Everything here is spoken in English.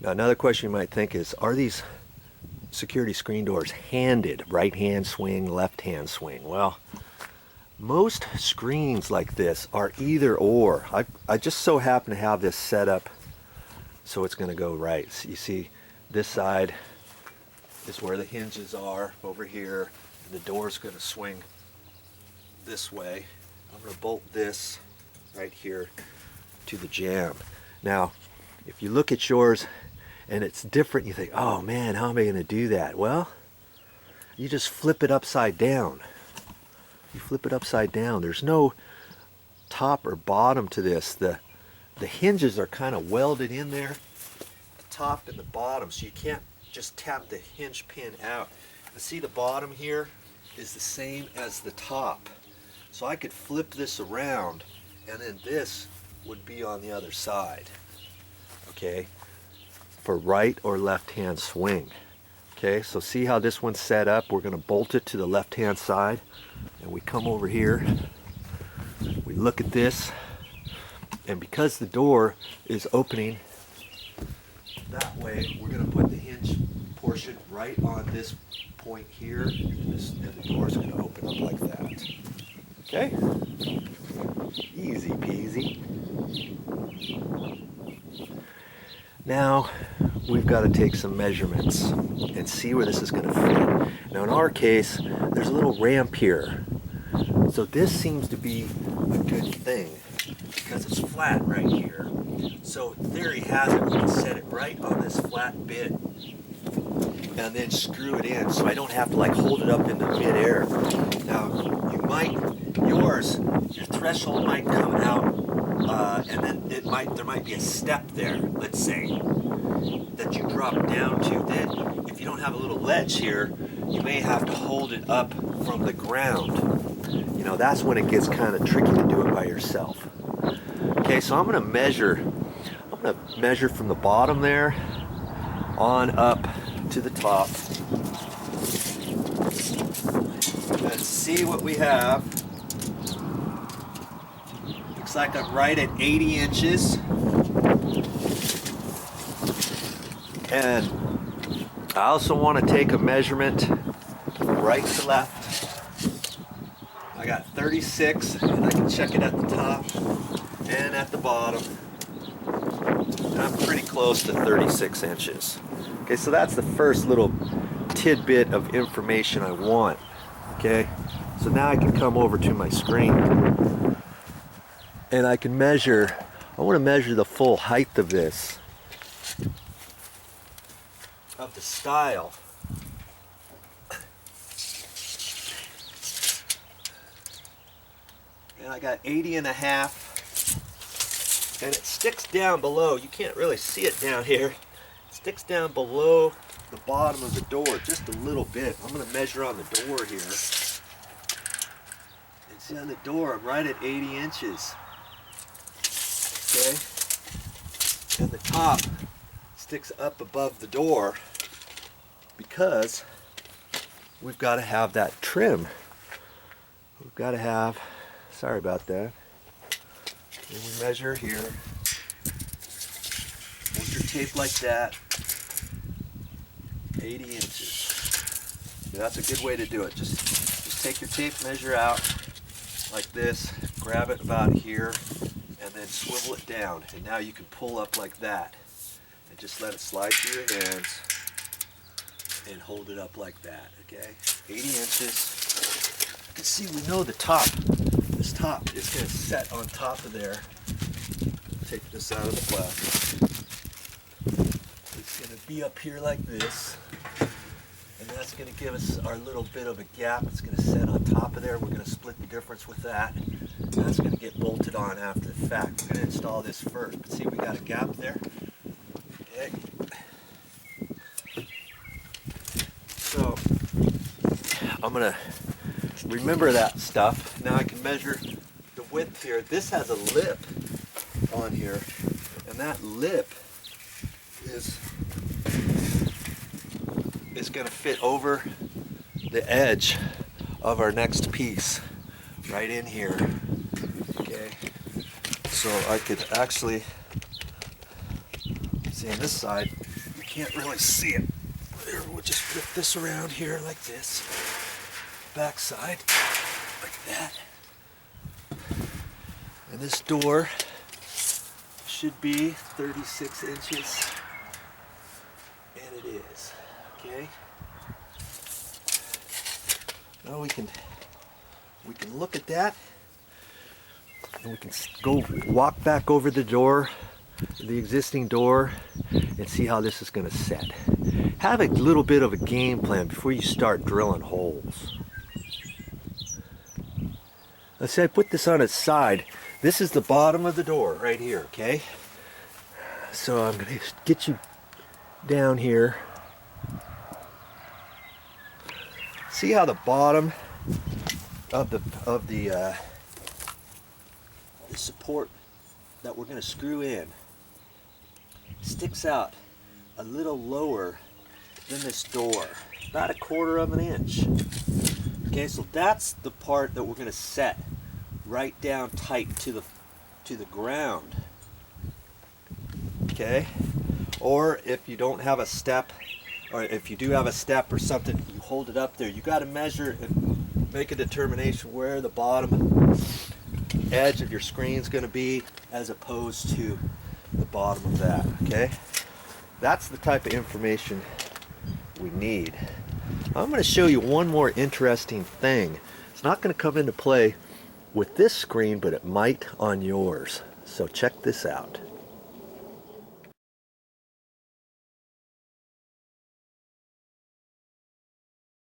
Now, another question you might think is, are these security screen doors handed, right hand swing, left hand swing? Well, most screens like this are either or. I just so happen to have this set up so it's going to go right. So you see, this side is where the hinges are over here, and the door's going to swing this way. I'm going to bolt this right here to the jamb. Now, if you look at yours and it's different, you think, oh man, how am I going to do that? Well, you just flip it upside down. You flip it upside down. There's no top or bottom to this. The hinges are kind of welded in there, the top and the bottom, so you can't just tap the hinge pin out. And see, the bottom here is the same as the top. So I could flip this around and then this would be on the other side. Okay, for right or left hand swing. Okay, so see how this one's set up? We're going to bolt it to the left hand side, and we come over here, we look at this, and because the door is opening that way, we're going to put the hinge portion right on this point here, and the door is going to open up like that. Okay, easy peasy. Now we've got to take some measurements and see where this is going to fit. Now in our case, there's a little ramp here. So this seems to be a good thing because it's flat right here. So theory has it, we can set it right on this flat bit and then screw it in so I don't have to like hold it up into mid-air. Now you might, your threshold might come out and then there might be a step there, let's say, that you drop down to. Then if you don't have a little ledge here, you may have to hold it up from the ground. You know, that's when it gets kind of tricky to do it by yourself. Okay, so I'm going to measure from the bottom there on up to the top. Let's see what we have. Looks like I'm right at 80 inches. And I also want to take a measurement right to left. I got 36, and I can check it at the top and at the bottom. And I'm pretty close to 36 inches. Okay, so that's the first little tidbit of information I want. Okay, so now I can come over to my screen and I can measure. I want to measure the full height of this, of the style. And I got 80 and a half, and it sticks down below. You can't really see it down here. It sticks down below the bottom of the door just a little bit. I'm going to measure on the door here. And see, on the door, I'm right at 80 inches. Okay? And the top sticks up above the door because we've got to have that trim. We've got to have, sorry about that. And we measure here. Hold your tape like that. 80 inches. Yeah, that's a good way to do it. Just take your tape measure out like this, grab it about here, and then swivel it down. And now you can pull up like that. And just let it slide through your hands and hold it up like that, okay? 80 inches. You can see we know the top. This top is going to set on top of there. Take this out of the plastic. It's going to be up here like this. And that's going to give us our little bit of a gap. It's going to set on top of there. We're going to split the difference with that. And that's going to get bolted on after the fact. We're going to install this first. But see, we got a gap there. Okay. So I'm going to remember that stuff. Now I can measure the width here. This has a lip on here, and that lip is going to fit over the edge of our next piece right in here. Okay, so I could actually see on this side can't really see it. There, we'll just flip this around here like this. Back side, like that. And this door should be 36 inches. And it is. Okay. Now we can look at that. And we can go walk back over the door, the existing door, and see how this is going to set. Have a little bit of a game plan before you start drilling holes. Let's say I put this on its side. This is the bottom of the door right here, okay? So I'm going to get you down here. See how the bottom of the support that we're going to screw in sticks out a little lower than this door, about 1/4 of an inch. Okay, so that's the part that we're going to set right down tight to the ground. Okay, or if you don't have a step, or if you do have a step or something, you hold it up there. You got to measure and make a determination where the bottom edge of your screen is going to be as opposed to the bottom of that. Okay, that's the type of information we need. I'm going to show you one more interesting thing. It's not going to come into play with this screen, but it might on yours. So check this out.